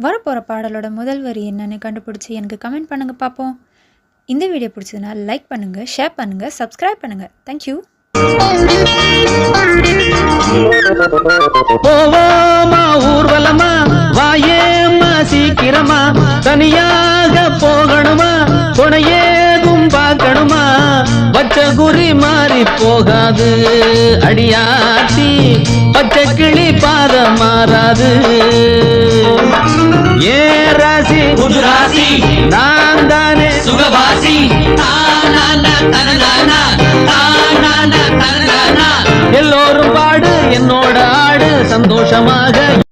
வரப்போகிற பாடலோட முதல் வரி என்னன்னு கண்டுபிடிச்சி எனக்கு கமெண்ட் பண்ணுங்கள் பார்ப்போம். இந்த வீடியோ பிடிச்சதுன்னா லைக் பண்ணுங்கள், ஷேர் பண்ணுங்கள், சப்ஸ்கிரைப் பண்ணுங்கள். தேங்க்யூ. போவோமா ஊர்வலமா, வாயேம்மா சீக்கிரமா, தனியாக போகணுமா, துணையேதும் பார்க்கணுமா, பச்சை குறி மாறி போகாது அடியாத்தி, பச்சை கிளி பாதம் மாறாது. ஏ ராசி புது ராசி, நான் தானே சுகவாசி, எல்லோரும் பாடு என்னோட ஆடு சந்தோஷமாக.